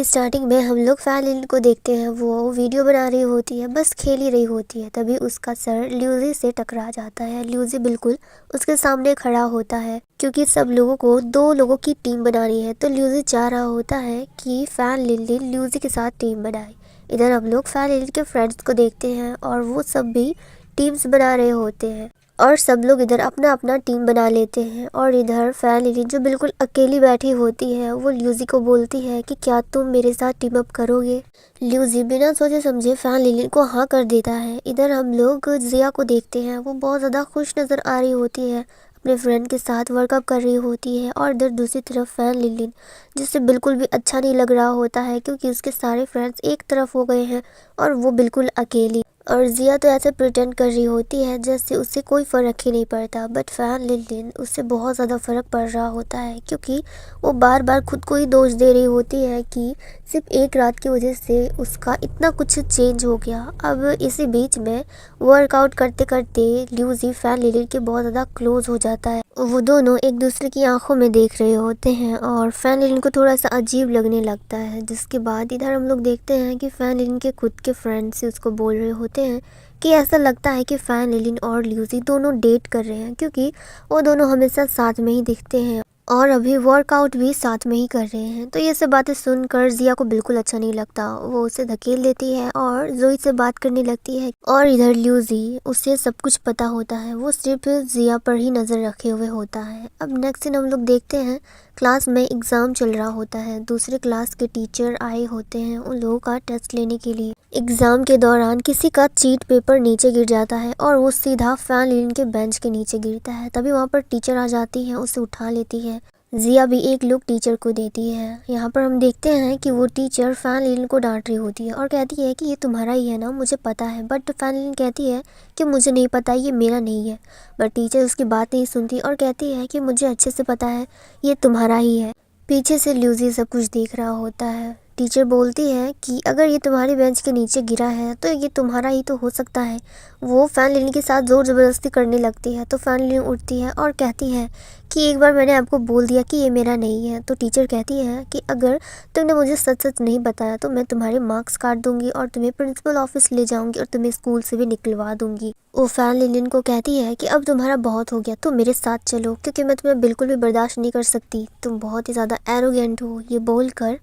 Starting में हम लोग फैन लिलिन को देखते हैं, वो वीडियो बना रही होती है, बस खेल ही रही होती है। तभी उसका सर ल्यूजी से टकरा जाता है। ल्यूजी बिल्कुल उसके सामने खड़ा होता है क्योंकि सब लोगों को 2 लोगों की टीम बनानी है। तो ल्यूजी चाह रहा होता है कि फैन लिलिन ल्यूजी के साथ टीम बनाए। इधर हम लोग फैन लिलिन के फ्रेंड्स को देखते हैं और वो सब भी टीम्स बना रहे होते हैं और सब लोग इधर अपना अपना टीम बना लेते हैं। और इधर फैन लिलिन जो बिल्कुल अकेली बैठी होती है, वो ल्यूजी को बोलती है कि क्या तुम मेरे साथ टीम अप करोगे। ल्यूजी बिना सोचे समझे फैन लिलिन को हाँ कर देता है। इधर हम लोग जिया को देखते हैं, वो बहुत ज़्यादा खुश नज़र आ रही होती है, अपने फ्रेंड के साथ वर्कआउट कर रही होती है। और इधर दूसरी तरफ फैन लिलिन, जिससे बिल्कुल भी अच्छा नहीं लग रहा होता है क्योंकि उसके सारे फ्रेंड्स एक तरफ हो गए हैं और वो बिल्कुल अकेली। और जिया तो ऐसे प्रिटेंड कर रही होती है जैसे उससे कोई फ़र्क ही नहीं पड़ता, बट फैन लिलिन उससे बहुत ज़्यादा फ़र्क पड़ रहा होता है क्योंकि वो बार बार खुद को ही दोष दे रही होती है कि सिर्फ एक रात की वजह से उसका इतना कुछ चेंज हो गया। अब इसी बीच में वर्कआउट करते करते ल्यूजी फैन लिलिन के बहुत ज़्यादा क्लोज हो जाता है। वो दोनों एक दूसरे की आंखों में देख रहे होते हैं और फैन लिलिन को थोड़ा सा अजीब लगने लगता है। जिसके बाद इधर हम लोग देखते हैं कि फैन लिलिन के खुद के फ्रेंड्स से उसको बोल रहे होते हैं कि ऐसा लगता है कि फैन लिलिन और ल्यूजी दोनों डेट कर रहे हैं क्योंकि वो दोनों हमेशा साथ में ही दिखते हैं और अभी वर्कआउट भी साथ में ही कर रहे हैं। तो ये सब बातें सुनकर जिया को बिल्कुल अच्छा नहीं लगता, वो उसे धकेल देती है और जोई से बात करने लगती है। और इधर ल्यूजी, उसे सब कुछ पता होता है, वो सिर्फ जिया पर ही नज़र रखे हुए होता है। अब नेक्स्ट दिन हम लोग देखते हैं क्लास में एग्ज़ाम चल रहा होता है। दूसरे क्लास के टीचर आए होते हैं उन लोगों का टेस्ट लेने के लिए। एग्ज़ाम के दौरान किसी का चीट पेपर नीचे गिर जाता है और वो सीधा फैन लिलिन के बेंच के नीचे गिरता है। तभी वहाँ पर टीचर आ जाती है, उसे उठा लेती है। जिया भी एक लुक टीचर को देती है। यहाँ पर हम देखते हैं कि वो टीचर फैन लिलिन को डांट रही होती है और कहती है कि ये तुम्हारा ही है ना, मुझे पता है। बट फैन लिलिन कहती है कि मुझे नहीं पता, ये मेरा नहीं है। बट टीचर उसकी बात नहीं सुनती और कहती है कि मुझे अच्छे से पता है, ये तुम्हारा ही है। पीछे से ल्यूजी सब कुछ देख रहा होता है। टीचर बोलती है कि अगर ये तुम्हारी बेंच के नीचे गिरा है तो ये तुम्हारा ही तो हो सकता है। वो फैन लिलिन के साथ ज़ोर ज़बरदस्ती करने लगती है। तो फैन लिलिन उठती है और कहती है कि एक बार मैंने आपको बोल दिया कि ये मेरा नहीं है। तो टीचर कहती है कि अगर तुमने मुझे सच सच नहीं बताया तो मैं तुम्हारे मार्क्स काट दूंगी और तुम्हें प्रिंसिपल ऑफिस ले जाऊंगी और तुम्हें स्कूल से भी निकलवा दूंगी। वो फैन लिलिन को कहती है कि अब तुम्हारा बहुत हो गया, तुम मेरे साथ चलो क्योंकि मैं तुम्हें बिल्कुल भी बर्दाश्त नहीं कर सकती, तुम बहुत ही ज़्यादा एरोगेंट हो। ये बोलकर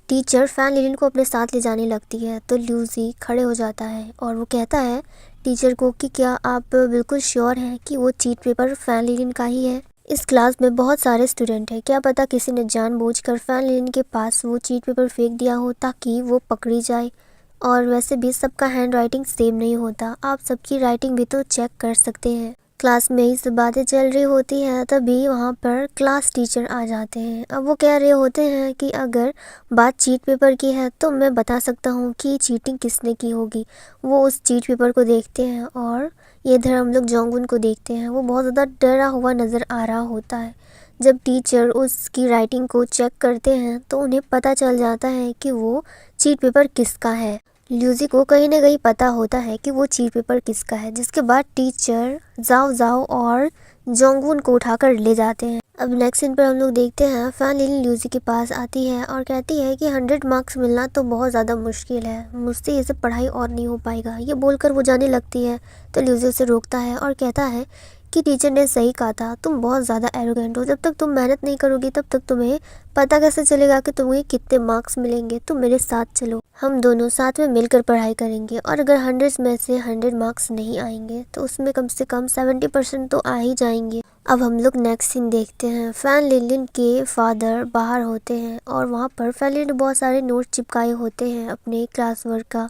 टीचर फैन लिलिन को अपने साथ ले जाने लगती है। तो ल्यूजी खड़े हो जाता है और वो कहता है टीचर को कि क्या आप बिल्कुल श्योर हैं कि वो चीट पेपर फैन लिलिन का ही है। इस क्लास में बहुत सारे स्टूडेंट हैं, क्या पता किसी ने जानबूझकर फैन लिलिन के पास वो चीट पेपर फेंक दिया हो ताकि वो पकड़ी जाए। और वैसे भी सबका हैंड राइटिंग सेम नहीं होता, आप सबकी राइटिंग भी तो चेक कर सकते हैं। क्लास में ही सब बातें चल रही होती हैं, तभी वहाँ पर क्लास टीचर आ जाते हैं। अब वो कह रहे होते हैं कि अगर बात चीट पेपर की है तो मैं बता सकता हूँ कि चीटिंग किसने की होगी। वो उस चीट पेपर को देखते हैं और ये इधर हम लोग जोंगुन को देखते हैं, वो बहुत ज़्यादा डरा हुआ नज़र आ रहा होता है। जब टीचर उसकी राइटिंग को चेक करते हैं तो उन्हें पता चल जाता है कि वो चीट पेपर किसका है। ल्यूजी को कहीं ना कहीं पता होता है कि वो चीट पेपर किसका है। जिसके बाद टीचर जाओ जाओ और जोंगवुन को उठाकर ले जाते हैं। अब नेक्स्ट सीन पर हम लोग देखते हैं फैन लिलिन ल्यूजी के पास आती है और कहती है कि 100 मार्क्स मिलना तो बहुत ज़्यादा मुश्किल है, मुझसे ये सब पढ़ाई और नहीं हो पाएगा। ये बोलकर वो जाने लगती है तो ल्यूजी उसे रोकता है और कहता है कि टीचर ने सही कहा था, तुम बहुत ज़्यादा एरोगेंट हो, जब तक तुम मेहनत नहीं करोगी तब तक तुम्हें पता कैसे चलेगा कि तुम्हें कितने मार्क्स मिलेंगे। तुम मेरे साथ चलो, हम दोनों साथ में मिलकर पढ़ाई करेंगे और अगर 100 में से 100 मार्क्स नहीं आएंगे तो उसमें कम से कम 70% तो आ ही जाएंगे। अब हम लोग नेक्स्ट सीन देखते हैं। फैन लिलिन के फादर बाहर होते हैं और वहाँ पर फैन लिलिन ने बहुत सारे नोट चिपकाए होते हैं अपने क्लास वर्क का।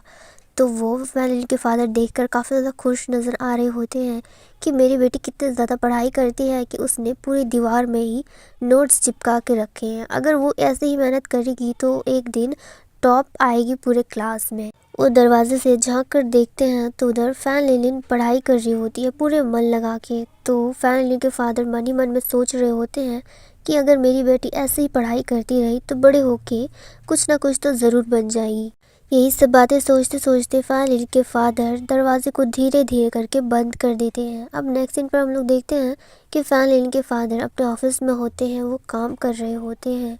तो वो फैन लिलिन के फादर देखकर काफ़ी ज़्यादा खुश नज़र आ रहे होते हैं कि मेरी बेटी कितनी ज़्यादा पढ़ाई करती है कि उसने पूरी दीवार में ही नोट्स चिपका के रखे हैं। अगर वो ऐसे ही मेहनत करेगी तो एक दिन टॉप आएगी पूरे क्लास में। वो दरवाजे से झांक कर देखते हैं तो उधर फैन लिलिन पढ़ाई कर रही होती है पूरे मन लगा के। तो फैन लिलिन के फादर मन ही मन में सोच रहे होते हैं कि अगर मेरी बेटी ऐसे ही पढ़ाई करती रही तो बड़े होके कुछ ना कुछ तो ज़रूर बन जाएगी। यही सब बातें सोचते सोचते फैन लिलिन के फादर दरवाजे को धीरे धीरे करके बंद कर देते हैं। अब नेक्स्ट सीन पर हम लोग देखते हैं कि फैन लिलिन के फादर अपने ऑफिस में होते हैं, वो काम कर रहे होते हैं।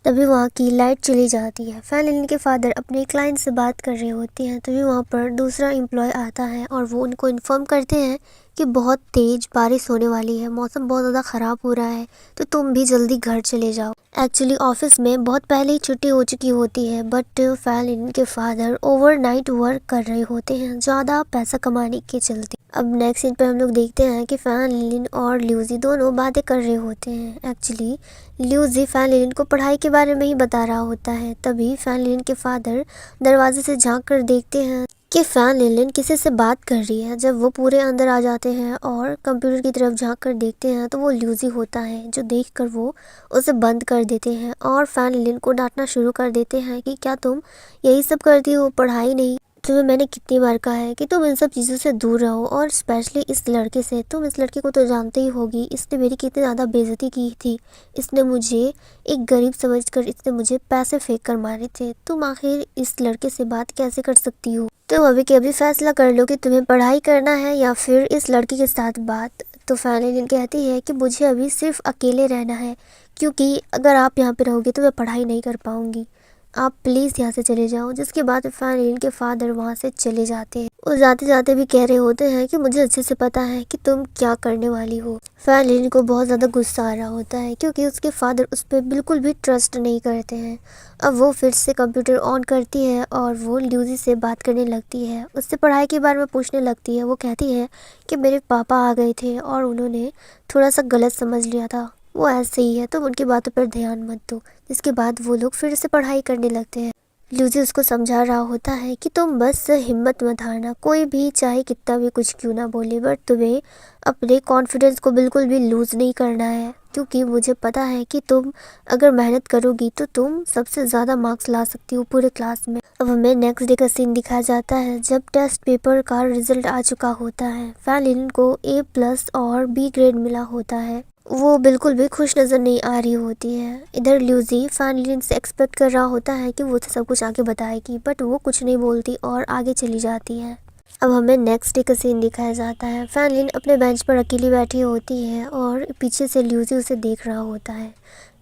तभी वहाँ की लाइट चली जाती है। फैन लिन के फादर अपने क्लाइंट से बात कर रहे होते हैं, तभी वहाँ पर दूसरा एम्प्लॉय आता है और वो उनको इन्फॉर्म करते हैं कि बहुत तेज बारिश होने वाली है, मौसम बहुत ज़्यादा ख़राब हो रहा है, तो तुम भी जल्दी घर चले जाओ। एक्चुअली ऑफिस में बहुत पहले ही छुट्टी हो चुकी होती है, बट फैन लिन के फादर ओवरनाइट वर्क कर रहे होते हैं ज़्यादा पैसा कमाने के चलते। अब नेक्स्ट सीन पर हम लोग देखते हैं कि फैन लिन और ल्यूजी दोनों बातें कर रहे होते हैं। एक्चुअली ल्यूजी फैन लिन को पढ़ाई के बारे में ही बता रहा होता है, तभी फैन लिन के फादर दरवाजे से झांक कर देखते हैं कि फैन लिन किसी से बात कर रही है। जब वो पूरे अंदर आ जाते हैं और कंप्यूटर की तरफ झांक कर देखते हैं तो वो ल्यूजी होता है, जो देखकर वो उसे बंद कर देते हैं और फैन लिन को डांटना शुरू कर देते हैं कि क्या तुम यही सब करती हो, पढ़ाई नहीं। तुम्हें मैंने कितनी बार कहा है कि तुम इन सब चीज़ों से दूर रहो, और स्पेशली इस लड़के से। तुम इस लड़के को तो जानते ही होगी, इसने मेरी कितनी ज़्यादा बेइज्जती की थी। इसने मुझे एक गरीब समझकर इसने मुझे पैसे फेंक कर मारे थे। तुम आखिर इस लड़के से बात कैसे कर सकती हो? तुम अभी के अभी फैसला कर लो कि तुम्हें पढ़ाई करना है या फिर इस लड़के के साथ बात। तो फैन लिन कहती है कि मुझे अभी सिर्फ अकेले रहना है, क्योंकि अगर आप यहाँ पे रहोगे तो मैं पढ़ाई नहीं कर पाऊँगी। आप प्लीज़ यहाँ से चले जाओ। जिसके बाद फैन लिन के फादर वहाँ से चले जाते हैं। वो जाते जाते भी कह रहे होते हैं कि मुझे अच्छे से पता है कि तुम क्या करने वाली हो। फैन लिन को बहुत ज़्यादा गुस्सा आ रहा होता है, क्योंकि उसके फादर उस पर बिल्कुल भी ट्रस्ट नहीं करते हैं। अब वो फिर से कंप्यूटर ऑन करती है और वो ल्यूजी से बात करने लगती है, उससे पढ़ाई के बारे में पूछने लगती है। वो कहती है कि मेरे पापा आ गए थे और उन्होंने थोड़ा सा गलत समझ लिया था, वो ऐसे ही है, तुम उनकी बातों पर ध्यान मत दो। इसके बाद वो लोग फिर से पढ़ाई करने लगते हैं। ल्यूजी उसको समझा रहा होता है कि तुम बस हिम्मत मत हारना, कोई भी चाहे कितना भी कुछ क्यों ना बोले, बट तुम्हें अपने कॉन्फिडेंस को बिल्कुल भी लूज़ नहीं करना है, क्योंकि मुझे पता है कि तुम अगर मेहनत करोगी तो तुम सबसे ज़्यादा मार्क्स ला सकती हो पूरे क्लास में। अब हमें नेक्स्ट डे का सीन दिखाया जाता है, जब टेस्ट पेपर का रिजल्ट आ चुका होता है। फैन लिन को A+ और B ग्रेड मिला होता है। वो बिल्कुल भी खुश नज़र नहीं आ रही होती है। इधर ल्यूजी फैन लिन से एक्सपेक्ट कर रहा होता है कि वो उसे सब कुछ आगे बताएगी, बट वो कुछ नहीं बोलती और आगे चली जाती है। अब हमें नेक्स्ट डे का सीन दिखाया जाता है। फैन लिन अपने बेंच पर अकेली बैठी होती है और पीछे से ल्यूजी उसे देख रहा होता है।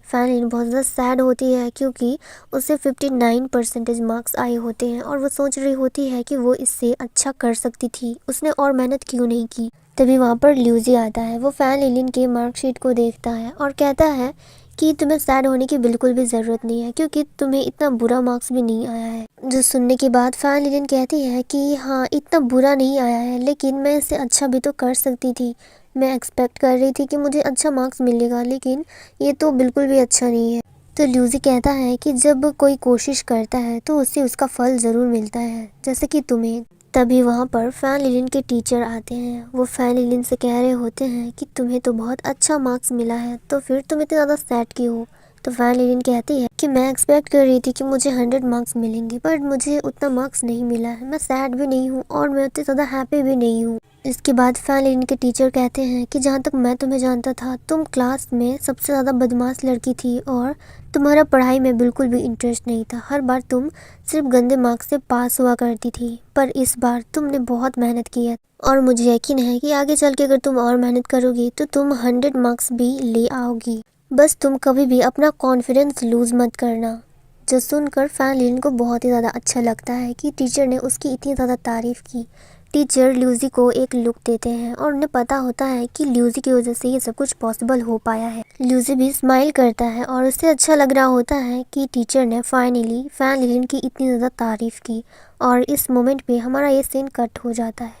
फैन लिन बहुत ज़्यादा सैड होती है, क्योंकि उसे 59% मार्क्स आए होते हैं और वो सोच रही होती है कि वो इससे अच्छा कर सकती थी, उसने और मेहनत क्यों नहीं की। तभी वहाँ पर ल्यूजी आता है। वो फैन लिन के मार्कशीट को देखता है और कहता है कि तुम्हें सैड होने की बिल्कुल भी ज़रूरत नहीं है, क्योंकि तुम्हें इतना बुरा मार्क्स भी नहीं आया है। जो सुनने के बाद फैन लिन कहती है कि हाँ, इतना बुरा नहीं आया है, लेकिन मैं इससे अच्छा भी तो कर सकती थी। मैं एक्सपेक्ट कर रही थी कि मुझे अच्छा मार्क्स मिलेगा, लेकिन ये तो बिल्कुल भी अच्छा नहीं है। तो ल्यूजी कहता है कि जब कोई कोशिश करता है तो उससे उसका फल ज़रूर मिलता है, जैसे कि तुम्हें। तभी वहाँ पर फैन लिन के टीचर आते हैं। वो फैन लिन से कह रहे होते हैं कि तुम्हें तो बहुत अच्छा मार्क्स मिला है, तो फिर तुम इतने ज़्यादा सैड क्यों हो? तो फैन लिन कहती है कि मैं एक्सपेक्ट कर रही थी कि मुझे 100 मार्क्स मिलेंगे, बट मुझे उतना मार्क्स नहीं मिला है। मैं सैड भी नहीं हूँ और मैं उतनी ज़्यादा हैप्पी भी नहीं हूँ। इसके बाद फैन लिन के टीचर कहते हैं कि जहाँ तक मैं तुम्हें जानता था, तुम क्लास में सबसे ज़्यादा बदमाश लड़की थी और तुम्हारा पढ़ाई में बिल्कुल भी इंटरेस्ट नहीं था। हर बार तुम सिर्फ गंदे मार्क्स से पास हुआ करती थी, पर इस बार तुमने बहुत मेहनत की है और मुझे यकीन है कि आगे चल के अगर तुम और मेहनत करोगी तो तुम 100 मार्क्स भी ले आओगी। बस तुम कभी भी अपना कॉन्फिडेंस लूज़ मत करना। जो सुनकर फैन लिन को बहुत ही ज़्यादा अच्छा लगता है कि टीचर ने उसकी इतनी ज़्यादा तारीफ़ की। टीचर ल्यूजी को एक लुक देते हैं और उन्हें पता होता है कि ल्यूजी की वजह से ये सब कुछ पॉसिबल हो पाया है। ल्यूजी भी स्माइल करता है और उसे अच्छा लग रहा होता है कि टीचर ने फाइनली फैन लिन की इतनी ज़्यादा तारीफ़ की। और इस मोमेंट पे हमारा ये सीन कट हो जाता है।